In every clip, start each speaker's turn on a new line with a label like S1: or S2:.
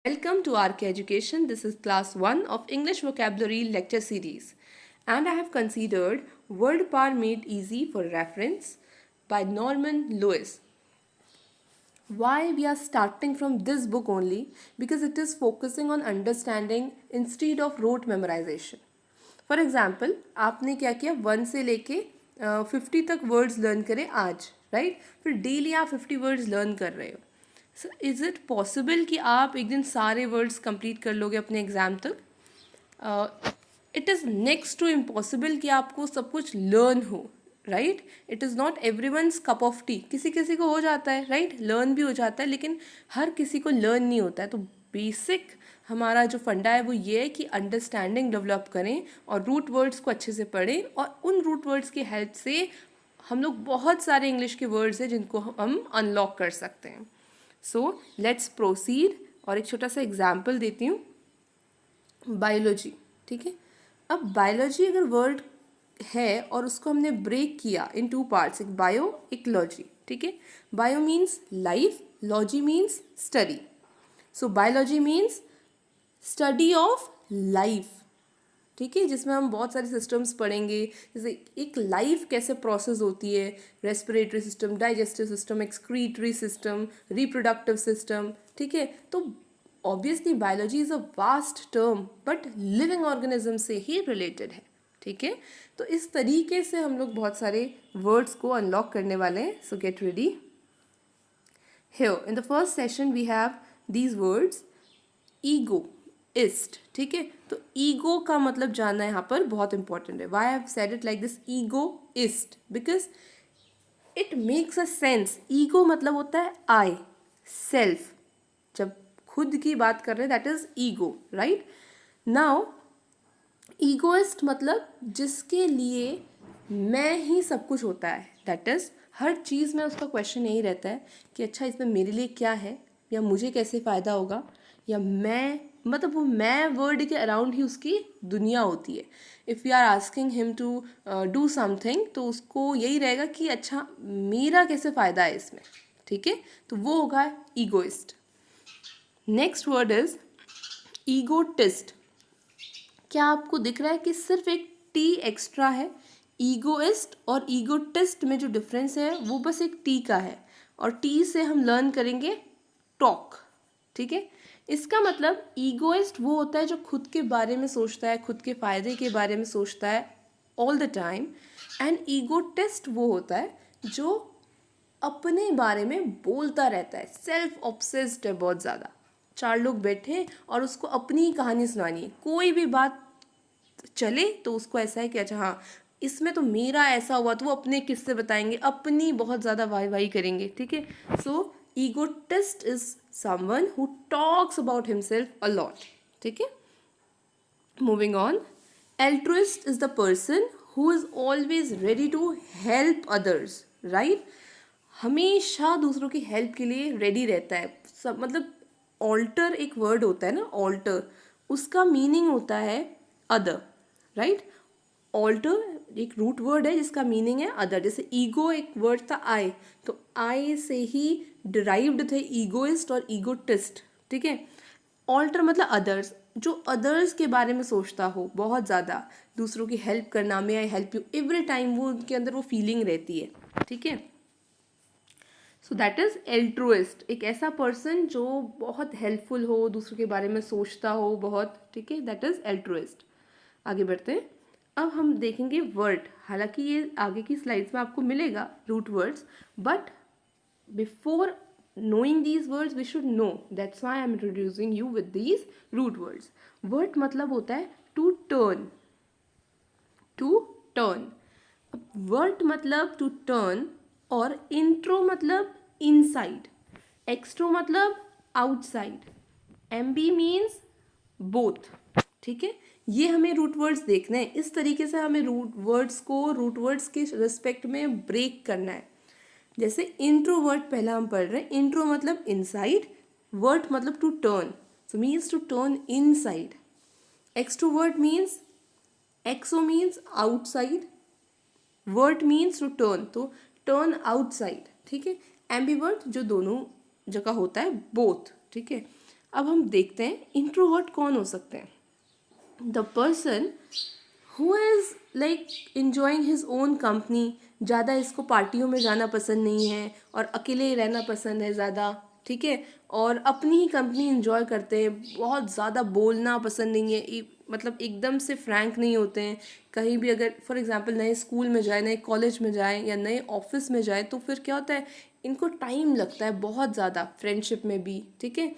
S1: Welcome to RK Education. This is class 1 of English Vocabulary lecture series. And I have considered Word Power Made Easy for Reference by Norman Lewis. Why we are starting from this book only? Because it is focusing on understanding instead of rote memorization. For example आपने क्या किया 1 से लेके 50 तक words learn करें आज, right? फिर daily आप 50 वर्ड्स लर्न कर रहे हो. सो इज़ इट पॉसिबल कि आप एक दिन सारे वर्ड्स कंप्लीट कर लोगे अपने एग्ज़ाम तक? It is next to impossible कि आपको सब कुछ लर्न हो, right? It is not everyone's cup of tea. किसी किसी को हो जाता है, राइट? लर्न भी हो जाता है, लेकिन हर किसी को लर्न नहीं होता है. तो बेसिक हमारा जो फंडा है वो ये है कि अंडरस्टैंडिंग डेवलप करें और रूट वर्ड्स को अच्छे से पढ़ें, और उन रूट वर्ड्स की हेल्प से हम लोग बहुत सारे इंग्लिश के वर्ड्स हैं जिनको हम अनलॉक कर सकते हैं. So let's proceed. और एक छोटा सा एग्जाम्पल देती हूँ. बायोलॉजी, ठीक है? अब बायोलॉजी अगर वर्ड है और उसको हमने ब्रेक किया इन 2 पार्ट्स, एक बायो एक लॉजी, ठीक है? Bio means life, logy means study. So biology means study of life, ठीक है? जिसमें हम बहुत सारे सिस्टम्स पढ़ेंगे, जैसे एक लाइफ कैसे प्रोसेस होती है, respiratory system, digestive system, excretory system, reproductive system, ठीक है? तो obviously biology is a vast term, but living organism से ही रिलेटेड है, ठीक है? तो इस तरीके से हम लोग बहुत सारे वर्ड्स को अनलॉक करने वाले हैं. सो get ready. Here in the first session we have these words egoist, ठीक है? तो ईगो का मतलब जानना यहाँ पर बहुत इंपॉर्टेंट है. Why I have said it like this, egoist, because it makes a sense. Ego मतलब होता है I, सेल्फ. जब खुद की बात कर रहे हैं that is ego, right? Now egoist मतलब जिसके लिए मैं ही सब कुछ होता है, दैट इज हर चीज़ में उसका क्वेश्चन यही रहता है कि अच्छा इसमें मेरे लिए क्या है, या मुझे कैसे फ़ायदा होगा, या मैं, मतलब वो मैं वर्ड के अराउंड ही उसकी दुनिया होती है. If you are asking him to do something, तो उसको यही रहेगा कि अच्छा मेरा कैसे फ़ायदा है इसमें, ठीक है? तो वो होगा egoist. Next word is egotist. क्या आपको दिख रहा है कि सिर्फ एक टी एक्स्ट्रा है? ईगोइस्ट और ईगोटिस्ट में जो डिफरेंस है वो बस एक टी का है, और टी से हम लर्न करेंगे टॉक, ठीक है? इसका मतलब ईगोइस्ट वो होता है जो खुद के बारे में सोचता है, खुद के फायदे के बारे में सोचता है all the time. And egotist वो होता है जो अपने बारे में बोलता रहता है, सेल्फ ऑब्सेस्ड है बहुत ज़्यादा. 4 लोग बैठे और उसको अपनी ही कहानी सुनानी है, कोई भी बात चले तो उसको ऐसा है कि अच्छा हाँ इसमें तो मेरा ऐसा हुआ, तो वो अपने किस्से बताएंगे, अपनी बहुत ज़्यादा वाई वाई करेंगे, ठीक है? So egotist is someone who talks about himself a lot, ठीक है? Moving on. Altruist is the person who is always ready to help others, right? हमेशा दूसरों की हेल्प के लिए रेडी रहता है. सब मतलब ऑल्टर एक वर्ड होता है ना, ऑल्टर, उसका मीनिंग होता है अदर, राइट? ऑल्टर एक रूट वर्ड है जिसका मीनिंग है अदर. जैसे ईगो एक वर्ड था आई, तो आई से ही डिराइव्ड थे ईगोइस्ट और ईगोटिस्ट, ठीक है? ऑल्टर मतलब अदर्स, जो अदर्स के बारे में सोचता हो बहुत ज़्यादा, दूसरों की हेल्प करना, may I help you, every time वो उनके अंदर वो फीलिंग रहती है, ठीक है? सो दैट इज़ एल्ट्रुइस्ट, एक ऐसा पर्सन जो बहुत हेल्पफुल हो, दूसरों के बारे में सोचता हो बहुत, ठीक है? That is altruist. आगे बढ़ते हैं. अब हम देखेंगे वर्ड. हालांकि ये आगे की स्लाइड्स में आपको मिलेगा root words, but before knowing these words we should know, that's why I'm introducing you with these root words. word मतलब होता है to turn, to turn. word मतलब to turn, और intro मतलब inside, extro मतलब outside, mb means both, ठीक है? ये हमें रूट वर्ड्स देखना है. इस तरीके से हमें रूट वर्ड्स को रूट वर्ड्स के रिस्पेक्ट में ब्रेक करना है. जैसे इंट्रोवर्ट पहला हम पढ़ रहे हैं. इंट्रो मतलब इनसाइड, वर्ट मतलब to turn, so means to turn inside. Extrovert means, exo means outside, vert means to turn, तो टर्न आउटसाइड, ठीक है? एम्बीवर्ट जो दोनों जगह होता है, बोथ, ठीक है? अब हम देखते हैं इंट्रोवर्ट कौन हो सकते हैं. The person who is like enjoying his own company. ज़्यादा इसको पार्टियों में जाना पसंद नहीं है और अकेले ही रहना पसंद है ज़्यादा, ठीक है, और अपनी ही कंपनी इंजॉय करते हैं, बहुत ज़्यादा बोलना पसंद नहीं है, मतलब एकदम से फ्रैंक नहीं होते हैं. कहीं भी अगर फॉर एग्जांपल नए स्कूल में जाए, नए कॉलेज में जाए या नए ऑफिस में जाए, तो फिर क्या होता है, इनको टाइम लगता है बहुत ज़्यादा फ्रेंडशिप में भी, ठीक है.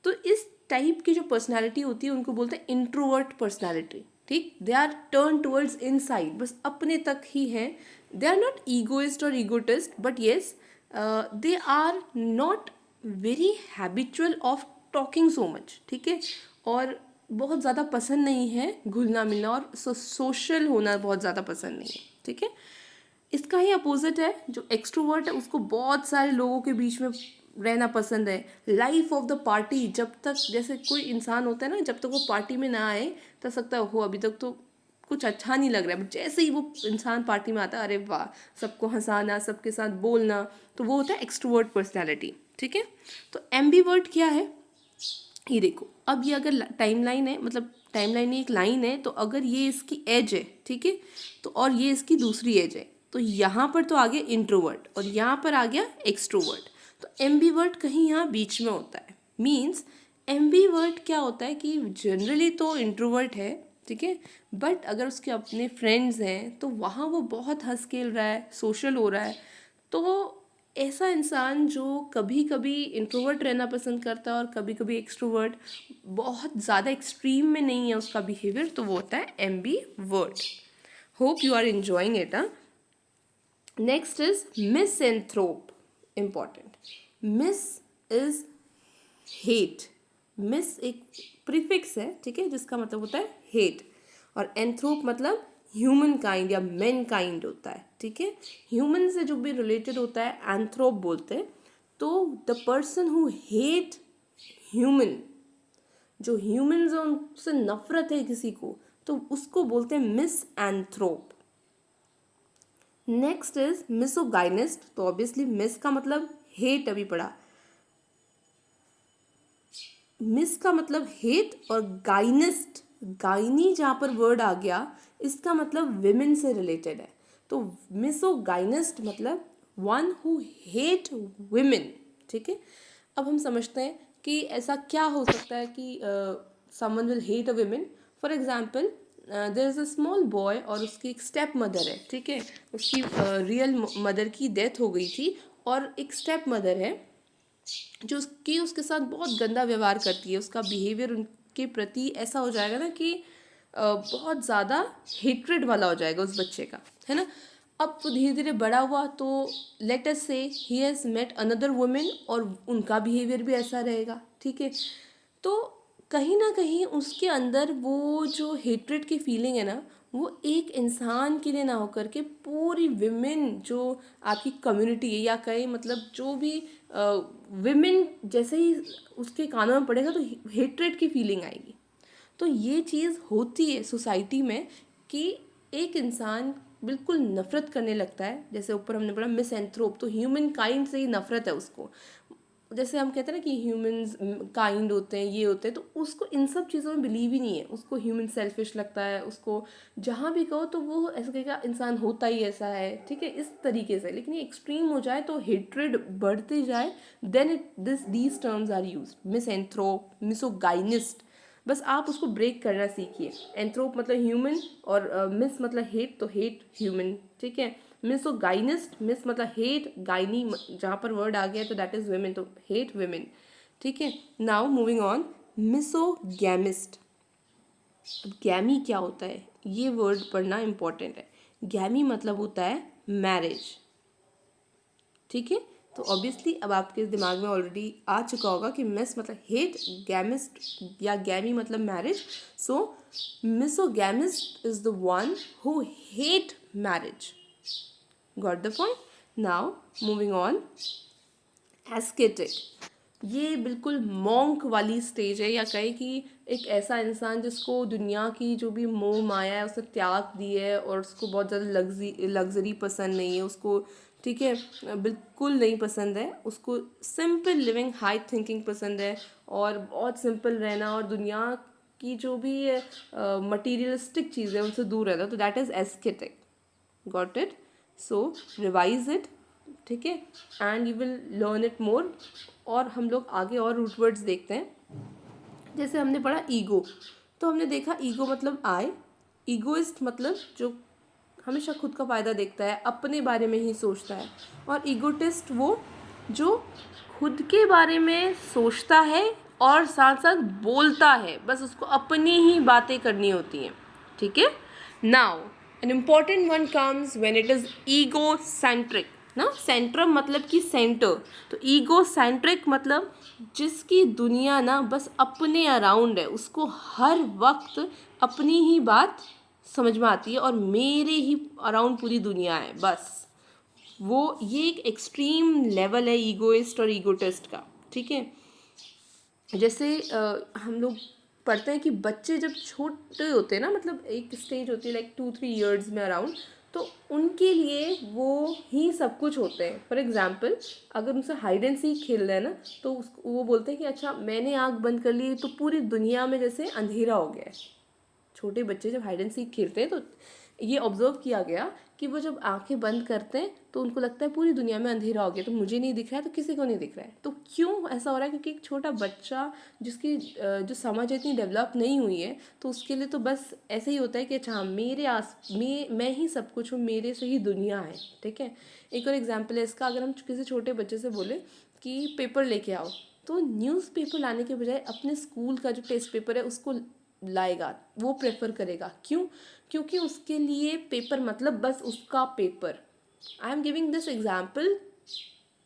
S1: तो इस टाइप की जो पर्सनालिटी होती है उनको बोलते हैं इंट्रोवर्ट पर्सनालिटी, ठीक. They are turn towards inside, बस अपने तक ही हैं. दे आर नॉट ईगोइस्ट और egotist, but yes they are not very habitual of talking so much, ठीक है, और बहुत ज़्यादा पसंद नहीं है घुलना मिलना और सोशल होना बहुत ज़्यादा पसंद नहीं है, ठीक है. इसका ही अपोजिट है जो एक्सट्रोवर्ट है, उसको बहुत सारे लोगों के बीच में रहना पसंद है. लाइफ ऑफ द पार्टी, जब तक जैसे कोई इंसान होता है ना, जब तक वो पार्टी में ना आए तब सकता है हो अभी तक तो कुछ अच्छा नहीं लग रहा है, बट जैसे ही वो इंसान पार्टी में आता है, अरे वाह, सबको हंसाना, सबके साथ बोलना, तो वो होता है एक्सट्रोवर्ट पर्सनैलिटी, ठीक है. तो एम्बीवर्ट क्या है, ये देखो. अब ये अगर टाइमलाइन है, मतलब टाइमलाइन में एक लाइन है, तो अगर ये इसकी एज है, ठीक है, तो और ये इसकी दूसरी एज है, तो यहाँ पर तो आ गया इंट्रोवर्ट और यहाँ पर आ गया एक्सट्रोवर्ट. तो एम्बीवर्ट कहीं यहाँ बीच में होता है. मीन्स एम्बीवर्ट क्या होता है कि जनरली तो इंट्रोवर्ट है, ठीक है, बट अगर उसके अपने फ्रेंड्स हैं तो वहाँ वो बहुत हंस खेल रहा है, सोशल हो रहा है. तो ऐसा इंसान जो कभी कभी इंट्रोवर्ट रहना पसंद करता है और कभी कभी एक्सट्रोवर्ट, बहुत ज़्यादा एक्सट्रीम में नहीं है उसका बिहेवियर, तो वो होता है ambivert. Hope you are enjoying it. Next is misanthrope. Important. Mis is hate. Mis एक प्रीफिक्स है, ठीक है, जिसका मतलब होता है हेट, और एंथ्रोप मतलब ह्यूमन काइंड या मैन काइंड होता है, ठीक है. ह्यूमन से जो भी रिलेटेड होता है एंथ्रोप बोलते हैं. तो the person who hate human, जो ह्यूमन जो उनसे नफरत है किसी को, तो उसको बोलते हैं मिस एंथ्रोप. Next is misogynist. तो ऑब्वियसली मिस का मतलब हेट, अभी पढ़ा, मिस का मतलब हेट, और गाइनिस्ट, गाइनी जहाँ पर वर्ड आ गया, इसका मतलब विमेन से रिलेटेड है. तो मिसोगाइनिस्ट मतलब वन हु हेट विमेन, ठीक है. अब हम समझते हैं कि ऐसा क्या हो सकता है कि someone will hate a women. For example there is a small boy और उसकी एक स्टेप मदर है, ठीक है, उसकी रियल मदर की डेथ हो गई थी और एक स्टेप मदर है जो उसके साथ बहुत गंदा व्यवहार करती है. उसका बिहेवियर उनके प्रति ऐसा हो जाएगा ना कि बहुत ज़्यादा हेट्रेड वाला हो जाएगा उस बच्चे का, है ना. अब वो धीरे धीरे बड़ा हुआ तो let us say he has met another woman और उनका बिहेवियर भी ऐसा रहेगा, ठीक है. तो कहीं ना कहीं उसके अंदर वो जो हेट्रेड की फीलिंग है ना, वो एक इंसान के लिए ना होकर के पूरी विमेन जो आपकी कम्युनिटी है, या कहीं मतलब जो भी विमेन, जैसे ही उसके कानों में पड़ेगा तो हेट्रेड की फीलिंग आएगी. तो ये चीज़ होती है सोसाइटी में कि एक इंसान बिल्कुल नफरत करने लगता है. जैसे ऊपर हमने पढ़ा मिसएंथ्रोप, तो ह्यूमन काइंड से ही नफरत है उसको. जैसे हम कहते हैं ना कि ह्यूमंस काइंड होते हैं, ये होते हैं, तो उसको इन सब चीज़ों में बिलीव ही नहीं है. उसको ह्यूमन सेल्फिश लगता है, उसको जहाँ भी कहो तो वो ऐसा कहेगा इंसान होता ही ऐसा है, ठीक है, इस तरीके से. लेकिन ये एक्सट्रीम हो जाए तो हेट्रेड बढ़ते जाए, then it these terms are use. Misanthrope, misogynist, बस आप उसको ब्रेक करना सीखिए. एंथ्रोप मतलब ह्यूमन और मिस मतलब हेट, तो हेट ह्यूमन, ठीक है. मिसोगाइनिस्ट, मिस मतलब हेट, गाइनी जहाँ पर वर्ड आ गया तो दैट इज वेमेन, तो हेट वेमेन, ठीक है. Now moving on, misogamist. अब गैमी क्या होता है, ये वर्ड पढ़ना इंपॉर्टेंट है. गैमी मतलब होता है मैरिज, ठीक है. तो ऑब्वियसली अब आपके दिमाग में ऑलरेडी आ चुका होगा कि मिस मतलब हेट, गैमिस्ट या गैमी मतलब marriage. So misogamist is the one who hate marriage. Got the point. Now moving on, ascetic. ये बिल्कुल मॉन्क वाली स्टेज है, या कहें कि एक ऐसा इंसान जिसको दुनिया की जो भी मोह माया है उसने त्याग दी है और उसको बहुत ज़्यादा लग्जरी पसंद नहीं है, उसको ठीक है, बिल्कुल नहीं पसंद है उसको। सिंपल लिविंग, हाई थिंकिंग पसंद है और बहुत सिंपल रहना और दुनिया की जो भी मटीरियलिस्टिक चीज़ें उनसे दूर रहना, तो that is aesthetic. Got it? So revise it, ठीक है, and you will learn it more. और हम लोग आगे और रूट वर्ड्स देखते हैं। जैसे हमने पढ़ा ईगो, तो हमने देखा ईगो मतलब आई। ईगोइस्ट मतलब जो हमेशा खुद का फ़ायदा देखता है, अपने बारे में ही सोचता है। और ईगोटिस्ट वो जो खुद के बारे में सोचता है और साथ साथ बोलता है, बस उसको अपनी ही बातें करनी होती हैं, ठीक है। Now an important one comes when it is ego centric ना। सेंट्रम मतलब कि सेंटर, तो ईगो सेंट्रिक मतलब जिसकी दुनिया ना बस अपने अराउंड है, उसको हर वक्त अपनी ही बात समझ में आती है और मेरे ही अराउंड पूरी दुनिया है बस। वो ये एक एक्सट्रीम लेवल है ईगोइस्ट और ईगोटिस्ट का, ठीक है। जैसे हम लोग पढ़ते हैं कि बच्चे जब छोटे होते हैं ना, मतलब एक स्टेज होती है लाइक 2-3 ईयर्स में अराउंड, तो उनके लिए वो ही सब कुछ होते हैं। फॉर एग्जाम्पल अगर उनसे हाइड एंड सीक खेल रहे हैं ना, तो वो बोलते हैं कि अच्छा मैंने आँख बंद कर ली तो पूरी दुनिया में जैसे अंधेरा हो गया है। छोटे बच्चे जब हाइड एंड सीक खेलते हैं तो ये ऑब्जर्व किया गया कि वो जब आंखें बंद करते हैं तो उनको लगता है पूरी दुनिया में अंधेरा हो गया, तो मुझे नहीं दिख रहा है तो किसी को नहीं दिख रहा है। तो क्यों ऐसा हो रहा है? क्योंकि एक छोटा बच्चा जिसकी जो समझ इतनी डेवलप नहीं हुई है, तो उसके लिए तो बस ऐसे ही होता है कि अच्छा मेरे मैं ही सब कुछ हूँ, मेरे से ही दुनिया है, ठीक है। एक और एग्जाम्पल है इसका, अगर हम किसी छोटे बच्चे से बोले कि पेपर लेके आओ, तो न्यूज़पेपर लाने के बजाय अपने स्कूल का जो टेस्ट पेपर है उसको लाएगा, वो प्रेफर करेगा। क्यों? क्योंकि उसके लिए पेपर मतलब बस उसका paper. I am giving this example,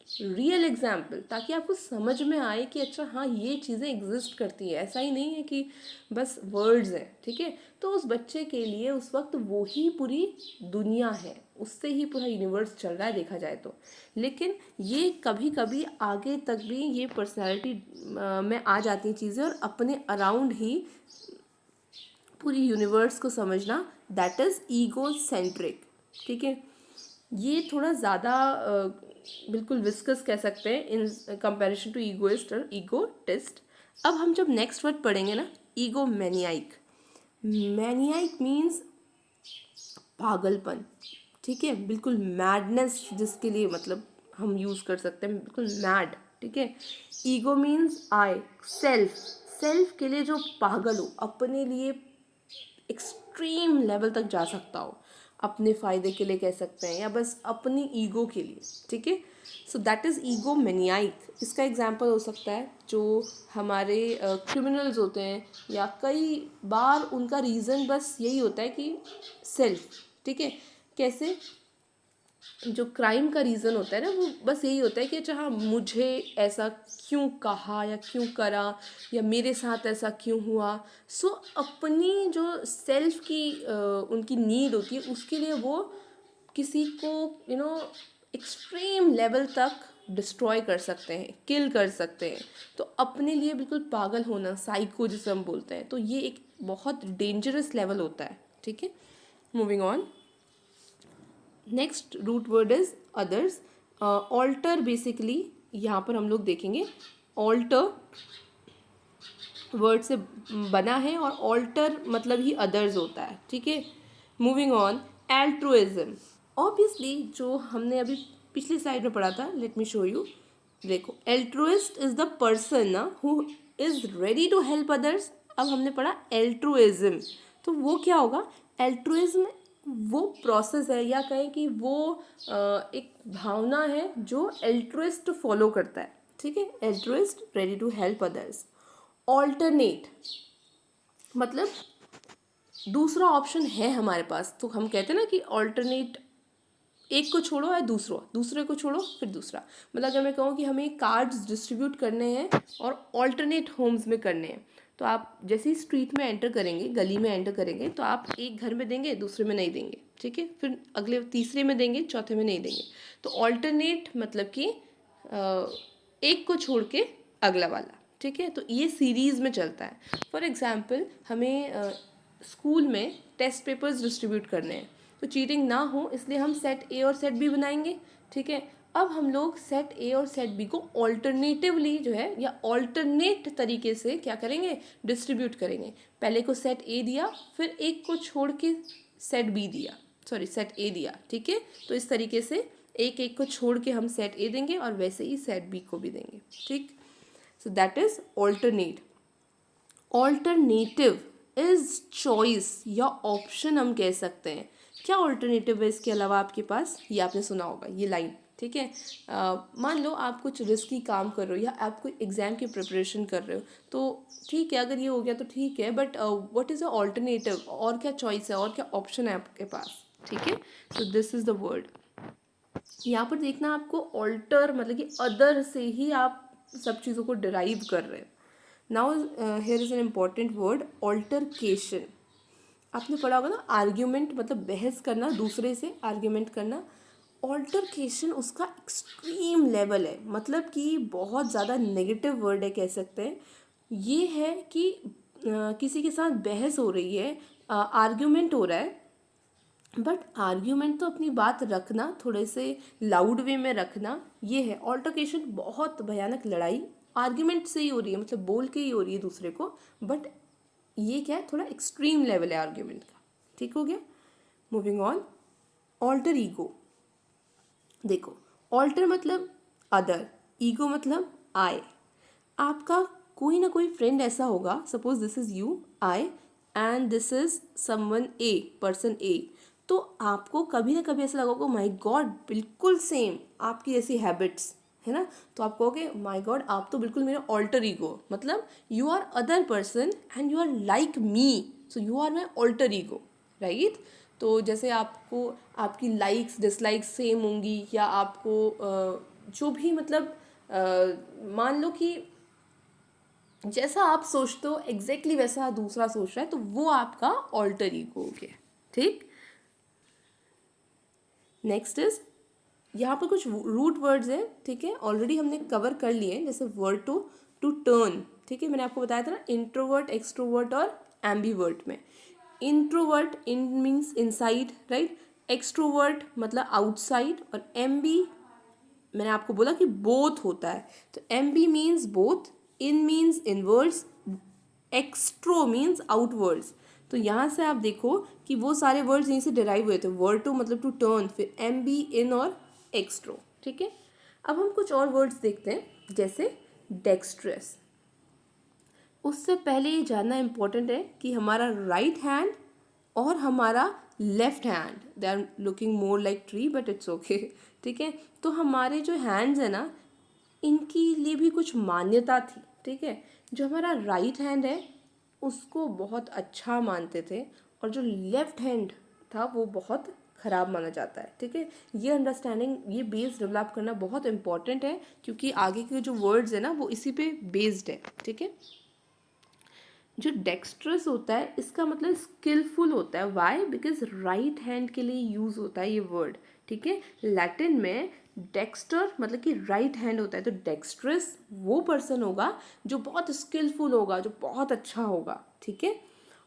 S1: real example, ताकि आपको समझ में आए कि अच्छा हाँ ये चीज़ें एग्जिस्ट करती है, ऐसा ही नहीं है कि बस वर्ड्स हैं, ठीक है। तो उस बच्चे के लिए उस वक्त वो ही पूरी दुनिया है, उससे ही पूरा यूनिवर्स चल रहा है देखा जाए तो। लेकिन ये कभी कभी आगे तक भी ये पर्सनैलिटी में आ जाती हैं चीज़ें और अपने अराउंड ही पूरी यूनिवर्स को समझना, दैट इज़ ईगो सेंट्रिक, ठीक है। ये थोड़ा ज़्यादा बिल्कुल विस्कस कह सकते हैं इन कंपैरिजन टू ईगोइस्ट और ईगोटिस्ट। अब हम जब नेक्स्ट वर्ड पढ़ेंगे ना, ईगो मैनियाइक। मैनियाइक मीन्स पागलपन, ठीक है, बिल्कुल मैडनेस, जिसके लिए मतलब हम यूज़ कर सकते हैं बिल्कुल मैड, ठीक है। Ego means I, self, self के लिए जो पागल हो, अपने लिए एक्सट्रीम लेवल तक जा सकता हो, अपने फ़ायदे के लिए कह सकते हैं या बस अपनी ईगो के लिए, ठीक है। So that is ego maniac. इसका एग्जांपल हो सकता है जो हमारे क्रिमिनल्स होते हैं, या कई बार उनका रीज़न बस यही होता है कि सेल्फ, ठीक है। कैसे? जो क्राइम का रीज़न होता है ना, वो बस यही होता है कि अच्छा हाँ मुझे ऐसा क्यों कहा या क्यों करा या मेरे साथ ऐसा क्यों हुआ। सो अपनी जो सेल्फ की उनकी नीड होती है, उसके लिए वो किसी को एक्सट्रीम लेवल तक डिस्ट्रॉय कर सकते हैं, किल कर सकते हैं। तो अपने लिए बिल्कुल पागल होना, साइको जिसे हम बोलते हैं, तो ये एक बहुत डेंजरस लेवल होता है, ठीक है। Moving on, next root word is others. Alter basically यहाँ पर हम लोग देखेंगे, ऑल्टर वर्ड से बना है और ऑल्टर मतलब ही अदर्स होता है, ठीक है। Moving on, altruism. ऑब्वियसली जो हमने अभी पिछली साइड में पढ़ा था, लेट मी शो यू। देखो, एल्ट्रुइस्ट इज द पर्सन ना who is ready to help others. अब हमने पढ़ा एल्ट्रुइज्म, तो वो क्या होगा? एल्ट्रुइज्म वो प्रोसेस है, या कहें कि वो एक भावना है जो एल्ट्रुइस्ट फॉलो करता है, ठीक है। Altruist, ready to help others. Alternate मतलब दूसरा ऑप्शन है हमारे पास, तो हम कहते हैं ना कि ऑल्टरनेट, एक को छोड़ो या दूसरे को छोड़ो फिर दूसरा। मतलब अगर मैं कहूँ कि हमें कार्ड्स डिस्ट्रीब्यूट करने हैं और ऑल्टरनेट होम्स में करने हैं, तो आप जैसे ही स्ट्रीट में एंटर करेंगे, गली में एंटर करेंगे, तो आप एक घर में देंगे, दूसरे में नहीं देंगे, ठीक है। फिर अगले तीसरे में देंगे, चौथे में नहीं देंगे। तो ऑल्टरनेट मतलब कि एक को छोड़ के अगला वाला, ठीक है। तो ये सीरीज़ में चलता है। फॉर एग्जाम्पल हमें स्कूल में टेस्ट पेपर्स डिस्ट्रीब्यूट करने हैं, तो चीटिंग ना हो इसलिए हम सेट ए और सेट बी बनाएंगे, ठीक है। अब हम लोग सेट ए और सेट बी को ऑल्टरनेटिवली जो है या ऑल्टरनेट तरीके से क्या करेंगे, डिस्ट्रीब्यूट करेंगे। पहले को सेट ए दिया, फिर एक को छोड़ के सेट बी दिया, सॉरी सेट ए दिया, ठीक है। तो इस तरीके से एक एक को छोड़ के हम सेट ए देंगे और वैसे ही सेट बी को भी देंगे, ठीक। So that is alternate. Alternative is choice या ऑप्शन हम कह सकते हैं। क्या ऑल्टरनेटिव है इसके अलावा आपके पास, ये आपने सुना होगा ये लाइन, ठीक है। मान लो आप कुछ रिस्की काम कर रहे हो या आप कोई एग्ज़ाम की प्रिपरेशन कर रहे हो, तो ठीक है अगर ये हो गया तो ठीक है, but what is the alternative, और क्या चॉइस है और क्या ऑप्शन है आपके पास, ठीक है। तो दिस इज़ द वर्ड। यहाँ पर देखना आपको ऑल्टर मतलब कि अदर से ही आप सब चीज़ों को डिराइव कर रहे हैं। Now here is an important word, altercation. आपने पढ़ा होगा ना, आर्ग्यूमेंट मतलब बहस करना, दूसरे से आर्ग्यूमेंट करना। ऑल्टरकेशन उसका एक्सट्रीम लेवल है, मतलब कि बहुत ज़्यादा नेगेटिव वर्ड है कह सकते हैं। ये है कि किसी के साथ बहस हो रही है, आर्ग्यूमेंट हो रहा है, बट आर्ग्यूमेंट तो अपनी बात रखना, थोड़े से लाउड वे में रखना, ये है ऑल्टरकेशन। बहुत भयानक लड़ाई आर्ग्यूमेंट से ही हो रही है, मतलब बोल के ही हो रही है दूसरे को, बट ये क्या है, थोड़ा एक्सट्रीम लेवल है आर्ग्यूमेंट का, ठीक हो गया। Moving on, alter ego. देखो, ऑल्टर मतलब अदर, ईगो मतलब आई। आपका कोई ना कोई फ्रेंड ऐसा होगा, suppose this is you, I, and this is someone A, person A. तो आपको कभी ना कभी ऐसा लगेगा माय गॉड बिल्कुल सेम आपकी जैसी हैबिट्स, है ना। तो आप कहोगे माय गॉड आप तो बिल्कुल मेरे ऑल्टर ईगो, मतलब you are other person and you are like me, so you are my alter ego, right. तो जैसे आपको आपकी लाइक्स डिसलाइक्स सेम होंगी, या आपको जो भी मतलब मान लो कि जैसा आप सोचते हो एग्जैक्टली वैसा दूसरा सोच रहा है, तो वो आपका ऑल्टर ईगो हो गया, ठीक। नेक्स्ट इज, यहाँ पर कुछ रूट वर्ड्स हैं, ठीक है, ऑलरेडी हमने कवर कर लिए हैं, जैसे वर्ड टू टर्न, ठीक है। मैंने आपको बताया था ना, इंट्रोवर्ट, एक्सट्रोवर्ट और एम्बीवर्ट में। इंट्रोवर्ट, इन मीन्स इनसाइड, राइट। एक्सट्रोवर्ट मतलब आउटसाइड, और एम्बी मैंने आपको बोला कि बोथ होता है, तो ambi means both, in means inwards, extro means outwards. तो यहाँ से आप देखो कि वो सारे वर्ड्स यहीं से डिराइव हुए थे, वर्ड टू मतलब टू टर्न, फिर एम बी, इन और एक्सट्रो, ठीक है। अब हम कुछ और वर्ड्स देखते हैं, जैसे डेक्स्ट्रस। उससे पहले ये जानना इम्पोर्टेंट है कि हमारा राइट हैंड और हमारा left hand, they are looking more like tree but it's okay, ठीक है। तो हमारे जो हैंड्स है ना, इनकी लिए भी कुछ मान्यता थी, ठीक है। जो हमारा राइट हैंड है उसको बहुत अच्छा मानते थे, और जो लेफ्ट हैंड था वो बहुत ख़राब माना जाता है, ठीक है। ये अंडरस्टैंडिंग, ये बेस डेवलप करना बहुत इंपॉर्टेंट है, क्योंकि आगे के जो वर्ड्स है ना वो इसी पे बेस्ड है, ठीक है। जो डेक्स्ट्रस होता है इसका मतलब स्किलफुल होता है, वाई, बिकॉज राइट हैंड के लिए यूज़ होता है ये वर्ड, ठीक है। लैटिन में डेक्स्टर मतलब कि राइट हैंड होता है, तो डेक्स्ट्रस वो पर्सन होगा जो बहुत स्किलफुल होगा, जो बहुत अच्छा होगा, ठीक है।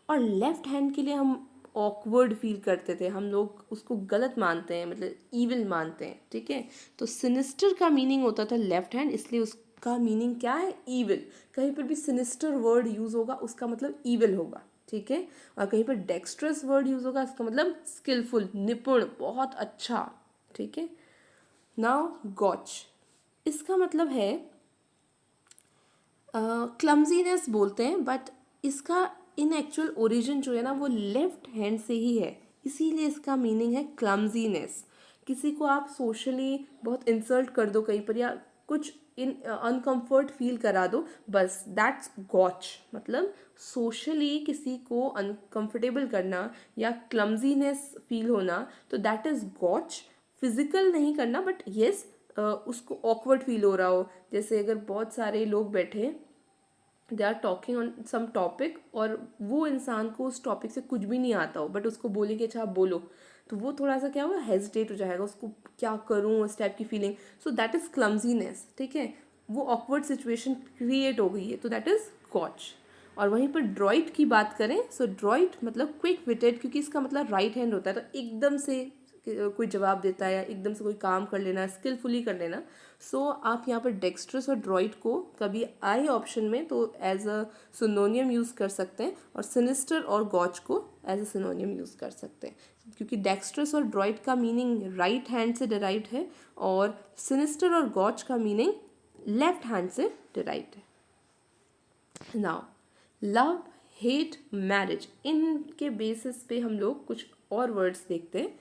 S1: और लेफ्ट हैंड के लिए हम ऑकवर्ड फील करते थे, हम लोग उसको गलत मानते हैं, मतलब ईविल मानते हैं, ठीक है। तो सिनिस्टर का मीनिंग होता था लेफ्ट हैंड, इसलिए उसका मीनिंग क्या है, ईविल। कहीं पर भी सिनिस्टर वर्ड यूज़ होगा उसका मतलब ईविल होगा, ठीक है। और कहीं पर डेक्स्ट्रस वर्ड यूज़ होगा उसका मतलब स्किलफुल, निपुण, बहुत अच्छा, ठीक है। नाउ गॉच, इसका मतलब है क्लमजीनेस बोलते हैं, बट इसका इन एक्चुअल ओरिजिन जो है ना वो लेफ्ट हैंड से ही है, इसीलिए इसका मीनिंग है क्लमजीनेस। किसी को आप सोशली बहुत इंसल्ट कर दो कहीं पर, या कुछ इन अनकम्फर्ट फील करा दो, बस दैट्स गॉच। मतलब सोशली किसी को अनकम्फर्टेबल करना या क्लमजीनेस फील होना, तो दैट इज़ गॉच। फिजिकल नहीं करना, बट येस उसको ऑकवर्ड फील हो रहा हो, जैसे अगर बहुत सारे लोग बैठे, they are talking on some topic, और वो इंसान को उस टॉपिक से कुछ भी नहीं आता हो, बट उसको बोले कि अच्छा आप बोलो, तो वो थोड़ा सा क्या होगा, हेजिटेट हो जाएगा, उसको क्या करूँ उस टाइप की feeling, so that is clumsiness, ठीक है। वो ऑकवर्ड सिचुएशन क्रिएट हो गई है, तो दैट इज़ गॉच। और वहीं पर ड्रॉइट की बात करें, सो ड्रॉइट मतलब क्विक विटेड, क्योंकि इसका मतलब राइट हैंड होता है, तो एकदम से कोई जवाब देता है या एकदम से कोई काम कर लेना, स्किलफुली कर लेना. सो आप यहाँ पर डेक्स्ट्रस और ड्रॉइड को कभी आई ऑप्शन में तो एज अ सिनोनियम यूज़ कर सकते हैं, और सिनिस्टर और गॉच को एज अ सिनोनियम यूज़ कर सकते हैं, क्योंकि डेक्स्ट्रस और ड्रॉइड का मीनिंग राइट हैंड से डिराइव्ड है और सिनिस्टर और गॉच का मीनिंग लेफ्ट हैंड से डिराइव्ड है. नाउ लव, हेट, मैरिज, इनके बेसिस पे हम लोग कुछ और वर्ड्स देखते हैं.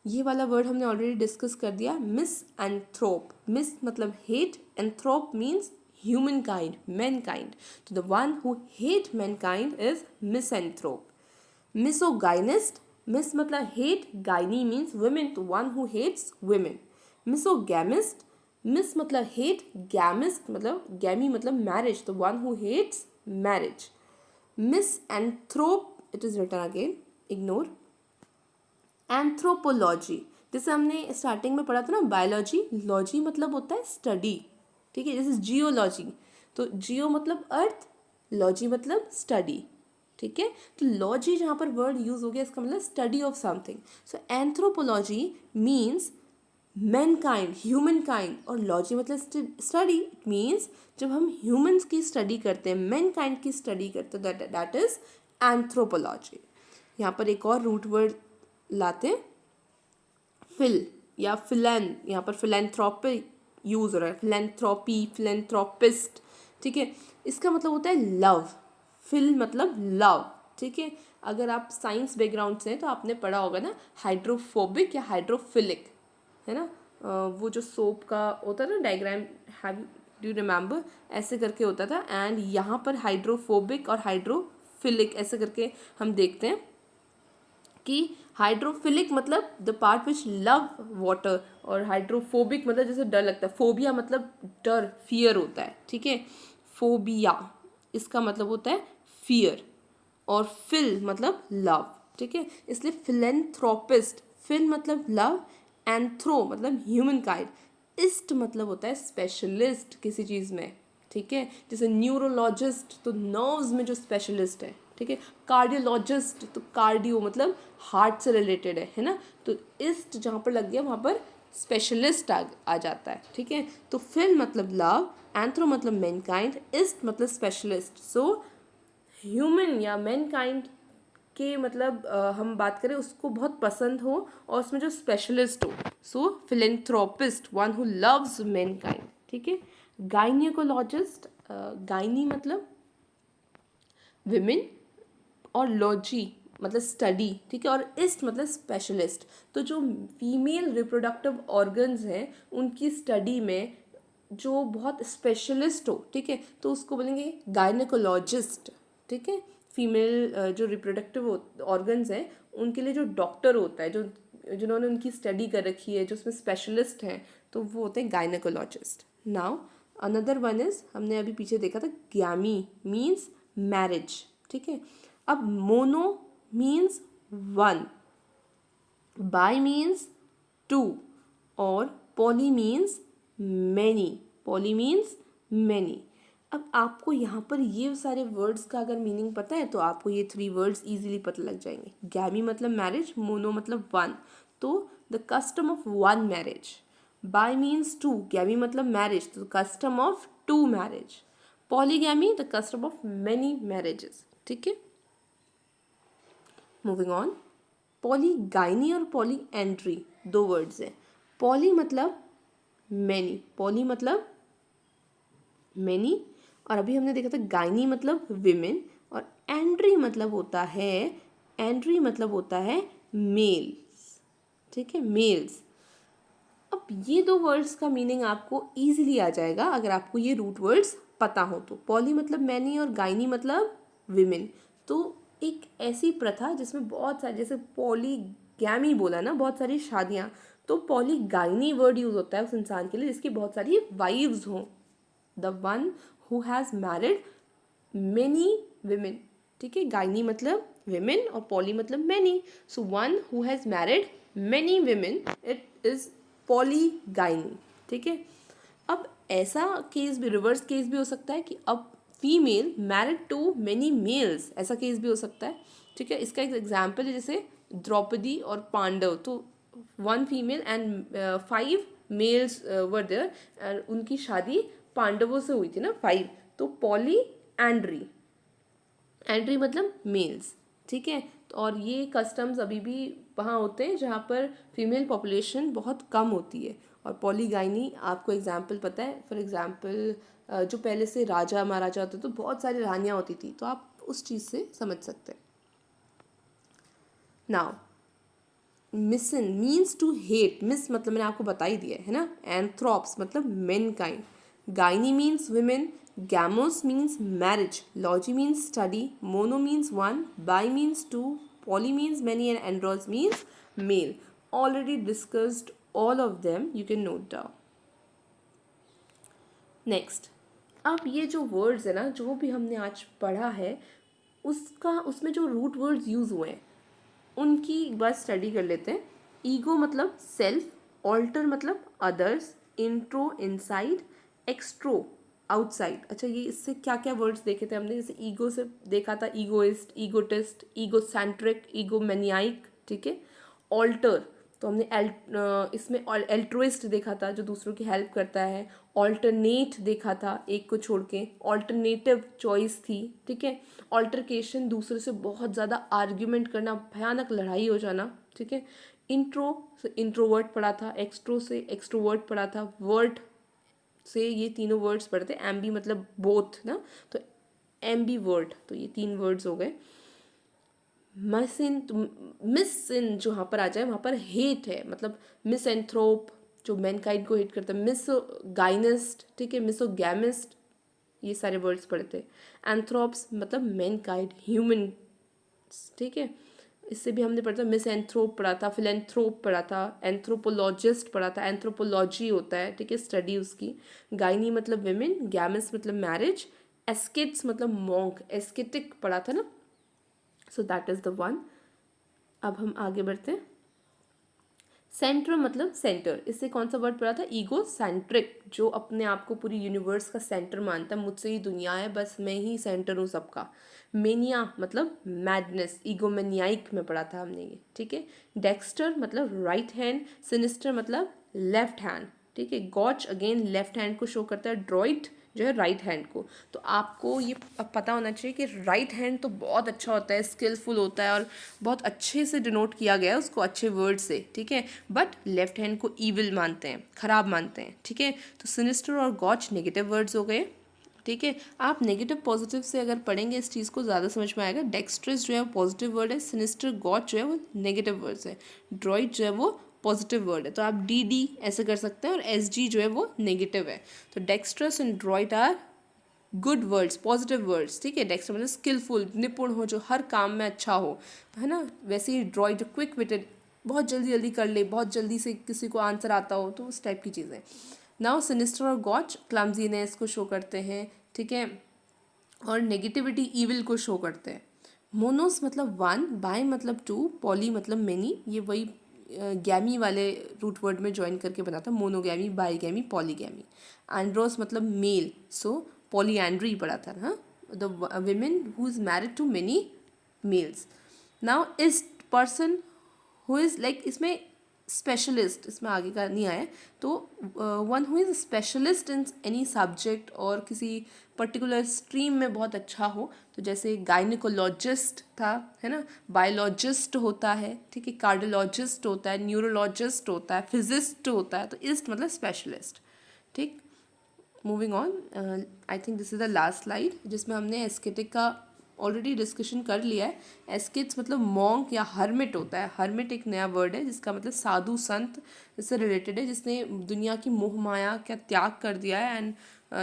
S1: ये वाला वर्ड हमने ऑलरेडी डिस्कस कर दिया, मिस एंथ्रोप. मिस मतलब hate, anthrop means human kind, man kind. तो the one who hate man kind is misanthrope. Misogynist, mis मतलब हेट, गाइनी मीन्स वुमेन, तो one who hates women. Misogamist, mis मतलब hate, gamist मतलब gamy मतलब marriage, तो one who hates marriage. Misanthrope, it is written again, ignore. Anthropology, जैसे हमने starting में पढ़ा था ना, बायोलॉजी, लॉजी मतलब होता है स्टडी, ठीक है. जैसे जियोलॉजी, तो जियो मतलब अर्थ, लॉजी मतलब स्टडी, ठीक है. तो लॉजी जहाँ पर वर्ड यूज हो गया इसका मतलब study of something. So anthropology means Mankind, human kind, और लॉजी मतलब स्टडी. इट मीन्स जब हम ह्यूमंस की स्टडी करते हैं, मैनकाइंड की स्टडी करते हैं, दैट इज एंथ्रोपोलॉजी. यहाँ पर एक और रूट वर्ड लाते हैं, फिल या फिलैन. यहाँ पर फिलैंथ्रोपी यूज हो रहा है, फिलैंथ्रोपी, फिलैंथ्रोपिस्ट, ठीक है. इसका मतलब होता है लव. फिल मतलब लव, ठीक है. अगर आप साइंस बैकग्राउंड से हैं तो आपने पढ़ा होगा ना हाइड्रोफोबिक या हाइड्रोफिलिक, है ना. वो जो सोप का होता था ना diagram, have do you remember, ऐसे करके होता था. एंड यहाँ पर हाइड्रोफोबिक और हाइड्रोफिलिक ऐसे करके हम देखते हैं कि हाइड्रोफिलिक मतलब the part which love water, और हाइड्रोफोबिक मतलब जैसे डर लगता है. फोबिया मतलब डर, फियर होता है, ठीक है. फोबिया इसका मतलब होता है फियर, और फिल मतलब लव, ठीक है. इसलिए फिलेंथ्रोपिस्ट, फिल मतलब लव, एंथ्रो मतलब ह्यूमन काइंड, इस्ट मतलब होता है स्पेशलिस्ट किसी चीज़ में, ठीक है. जैसे न्यूरोलॉजिस्ट तो नर्व्स में जो स्पेशलिस्ट है, ठीक है. कार्डियोलॉजिस्ट तो कार्डियो मतलब हार्ट से रिलेटेड है ना. तो इस्ट जहाँ पर लग गया वहाँ पर स्पेशलिस्ट आ जाता है, ठीक है. तो फिल मतलब लव, एंथ्रो मतलब मैनकाइंड, इस्ट मतलब स्पेशलिस्ट. सो ह्यूमन या मैनकाइंड के मतलब हम बात करें उसको बहुत पसंद हो और उसमें जो स्पेशलिस्ट हो, so philanthropist, one who loves mankind, ठीक है. गाइनिकोलॉजिस्ट, गाइनी मतलब विमेन, और लॉजी मतलब स्टडी, ठीक है. और इस्ट मतलब स्पेशलिस्ट. तो जो फीमेल रिप्रोडक्टिव ऑर्गन्स हैं उनकी स्टडी में जो बहुत स्पेशलिस्ट हो, ठीक है, तो उसको बोलेंगे गायनेकोलॉजिस्ट, ठीक है. फीमेल जो रिप्रोडक्टिव ऑर्गन्स हैं उनके लिए जो डॉक्टर होता है, जो जिन्होंने उनकी स्टडी कर रखी है, जो उसमें स्पेशलिस्ट हैं, तो वो होते हैं gynaecologist. Now another one is, हमने अभी पीछे देखा था, ग्यामी मीन्स मैरिज, ठीक है. अब mono means one, bi means two, और poly means many. Poly means many. अब आपको यहाँ पर ये सारे वर्ड्स का अगर मीनिंग पता है तो आपको ये 3 वर्ड्स इजीली पता लग जाएंगे. गैमी मतलब मैरिज, मोनो मतलब वन, तो the custom of one marriage. Bi means two, gamy मतलब मैरिज, तो custom of two marriage. Polygamy the custom of many marriages, ठीक है. मूविंग ऑन, पॉलीगाइनी और पॉलीएंड्री 2 वर्ड्स हैं. पॉली मतलब मैनी, पॉली मतलब मैनी, और अभी हमने देखा था गाइनी मतलब विमेन, और एंड्री मतलब होता है, एंड्री मतलब होता है मेल्स, ठीक है, मेल्स. अब ये 2 वर्ड्स का मीनिंग आपको ईजिली आ जाएगा अगर आपको ये रूट वर्ड्स पता हो तो. पॉली मतलब मैनी और गाइनी मतलब विमेन. तो एक ऐसी प्रथा जिसमें बहुत सारी, जैसे पॉलीगैमी बोला ना, बहुत सारी शादियाँ, तो पॉलीगाइनी वर्ड यूज होता है उस इंसान के लिए जिसकी बहुत सारी वाइव्स हों. The one who has married many women, ठीक है. गाइनी मतलब विमेन और पॉली मतलब many. So one who has married many women, it is polygyny, ठीक है. अब ऐसा केस भी, रिवर्स केस भी हो सकता है कि अब female married to many males, ऐसा केस भी हो सकता है, ठीक है. इसका एक एग्जाम्पल है जैसे द्रौपदी और पांडव. तो 1 female and 5 males were there, and उनकी शादी पांडवों से हुई थी ना 5, तो पॉली एंड्री, एंट्री मतलब मेल्स, ठीक है। तो और ये कस्टम्स अभी भी वहाँ होते हैं जहाँ पर फीमेल पॉपुलेशन बहुत कम होती है। और पॉलीगाइनी आपको एग्जाम्पल पता है, फॉर एग्जाम्पल जो पहले से राजा महाराजा होते तो बहुत सारी रानियाँ होती थी, तो आप उस चीज़ से समझ सकते हैं। Now misan means to hate, mis मतलब मैंने आपको बता ही दिया है ना। एंथ्रोप्स मतलब mankind, gyny means women, gamos means marriage, logy means study, mono means one, bi means two, poly means many, and andros means male. Already discussed all of them, you can note down. Next, अब ये जो words है ना, जो भी हमने आज पढ़ा है उसमें जो रूट वर्ड्स यूज़ हुए हैं उनकी बस स्टडी कर लेते हैं। ईगो मतलब सेल्फ, ऑल्टर मतलब others, intro inside, extero outside. अच्छा, ये इससे क्या क्या वर्ड्स देखे थे हमने, जैसे ईगो से देखा था ईगोइस्ट, ईगोटिस्ट, ईगोसेंट्रिक, ईगोमैनियाइक, ठीक है। ऑल्टर तो हमने इसमें एल्ट्रोइस्ट देखा था जो दूसरों की हेल्प करता है। ऑल्टरनेट देखा था एक को छोड़ के, ऑल्टरनेटिव चॉइस थी, ठीक है। ऑल्टरकेशन दूसरे से बहुत ज़्यादा आर्ग्यूमेंट करना, भयानक लड़ाई हो जाना, ठीक है। इंट्रो से इंट्रोवर्ट पढ़ा था, एक्सट्रो से एक्सट्रोवर्ट पढ़ा था, वर्ड से ये तीनों वर्ड्स पढ़ते, एम्बी मतलब बोथ ना, तो एम्बी वर्ड, तो ये 3 वर्ड्स हो गए। मिस इन जो यहाँ पर आ जाए वहाँ पर हेट है, मतलब मिस एंथ्रोप जो मैनकाइंड को हेट करता है, मिस गाइनिस्ट, ठीक है, मिसोगैमिस्ट, ये सारे वर्ड्स पढ़ते हैं। एंथ्रोप्स मतलब मैनकाइंड, ह्यूमन, ठीक है। इससे भी हमने पढ़ा था मिस एंथ्रोप पढ़ा था, फिलेंथ्रोप पढ़ा था, एंथ्रोपोलॉजिस्ट पढ़ा था, एंथ्रोपोलॉजी होता है, ठीक है, स्टडी उसकी। गाइनी मतलब विमेन, गैमिस मतलब मैरिज, एस्केट्स मतलब मॉन्क, एस्केटिक पढ़ा था ना, so that is the one. अब हम आगे बढ़ते हैं। सेंट्र मतलब सेंटर, इससे कौन सा वर्ड पढ़ा था, ईगो सेंट्रिक, जो अपने आप को पूरी यूनिवर्स का सेंटर मानता है, मुझसे ही दुनिया है, बस मैं ही सेंटर हूँ सबका। मेनिया मतलब मैडनेस, ईगोमेनियाइक में पढ़ा था हमने ये, ठीक है। डेक्स्टर मतलब राइट हैंड, सिनिस्टर मतलब लेफ्ट हैंड, ठीक है। गॉच अगेन लेफ्ट हैंड को शो करता है, ड्रॉइट जो है राइट हैंड को। तो आपको ये अब पता होना चाहिए कि राइट हैंड तो बहुत अच्छा होता है, स्किलफुल होता है और बहुत अच्छे से डिनोट किया गया है उसको अच्छे वर्ड से, ठीक है। बट लेफ्ट हैंड को ईविल मानते हैं, खराब मानते हैं, ठीक है। तो सिनिस्टर और गॉच नेगेटिव वर्ड्स हो गए, ठीक है। आप नेगेटिव पॉजिटिव से अगर पढ़ेंगे इस चीज़ को ज़्यादा समझ में आएगा। डेक्स्ट्रस जो है पॉजिटिव वर्ड है, सिनिस्टर गॉच जो है वो नेगेटिव वर्ड्स है, ड्रॉइड जो है वो पॉजिटिव वर्ड है, तो आप डी डी ऐसे कर सकते हैं, और एस जी जो है वो नेगेटिव है। तो dextrous and droit are good words, positive words, ठीक है। डेक्स्टर मतलब स्किलफुल, निपुण हो, जो हर काम में अच्छा हो, है ना। वैसे ही ड्रॉइड जो क्विक विटेड, बहुत जल्दी जल्दी कर ले, बहुत जल्दी से किसी को आंसर आता हो, तो उस टाइप की चीज़ें। नाउ सिनिस्टर और गॉच क्लमजीनेस को शो करते हैं, ठीक है, और नेगेटिविटी ईविल को शो करते हैं। मोनोस मतलब वन, बाय मतलब टू, पॉली मतलब मेनी, ये वही गैमी वाले रूट वर्ड में ज्वाइन करके बना था, मोनोगैमी, बाईगैमी, पॉलीगैमी। एंड्रोस मतलब मेल, सो पॉलीएंड्री पढ़ा था ना, the women who is married to many males. Now is person who is like, इसमें स्पेशलिस्ट इसमें आगे का नहीं आया, तो one who is specialist in any subject, और किसी पर्टिकुलर स्ट्रीम में बहुत अच्छा हो, तो जैसे गायनिकोलॉजिस्ट था, है ना, बायोलॉजिस्ट होता है, ठीक है, कार्डियोलॉजिस्ट होता है, न्यूरोलॉजिस्ट होता है, फिजिस्ट होता है, तो इस्ट मतलब स्पेशलिस्ट, ठीक। Moving on, I think this is the last slide जिसमें हमने एस्केटिक का ऑलरेडी डिस्कशन कर लिया है। एस्केट्स मतलब मॉन्क या हर्मिट होता है, हर्मिट एक नया वर्ड है जिसका मतलब साधु संत, इससे रिलेटेड है, जिसने दुनिया की मोह माया का त्याग कर दिया है। And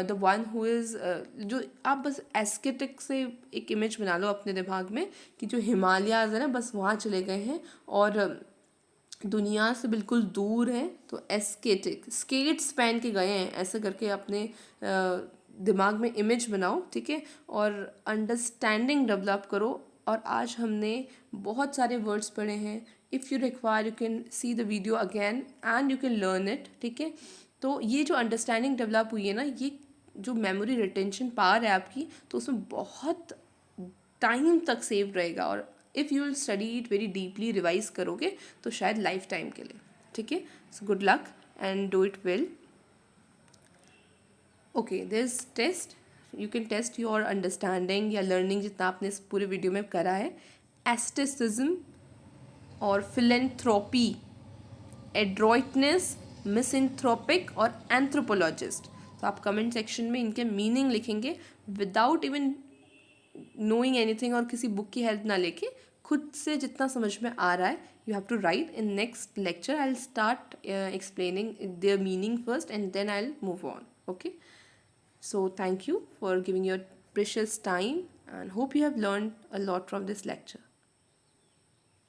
S1: the one who is, जो आप बस एस्केटिक से एक इमेज बना लो अपने दिमाग में कि जो हिमालयाज़ है ना, बस वहाँ चले गए हैं और दुनिया से बिल्कुल दूर है, तो एस्केटिक, स्केट्स पहन के गए हैं, ऐसे करके अपने दिमाग में इमेज बनाओ, ठीक है, और अंडरस्टैंडिंग डेवलप करो। और आज हमने बहुत सारे वर्ड्स पढ़े हैं। If you require you can see the video again and you can learn it, ठीक है। तो ये जो अंडरस्टैंडिंग डेवलप हुई है ना, ये जो मेमोरी रिटेंशन पावर है आपकी, तो उसमें बहुत टाइम तक सेव रहेगा, और if you will study it very deeply, revise करोगे तो शायद लाइफ टाइम के लिए. ठीक है, so good luck and do it well. Okay, there is test. You can test your understanding या लर्निंग जितना आपने इस पूरे वीडियो में करा है. एस्टिसिज्म और फिलेंथ्रोपी, एड्रॉइटनेस, मिसएंथ्रोपिक और एंथ्रोपोलॉजिस्ट. तो आप कमेंट सेक्शन में इनके मीनिंग लिखेंगे विदाउट इवन नोइंग एनीथिंग और किसी बुक की हेल्प ना लेके, खुद से जितना समझ में आ रहा है you have to write. In next lecture I will start explaining their meaning first and then I will move on. Okay, so thank you for giving your precious time and hope you have learned a lot from this lecture.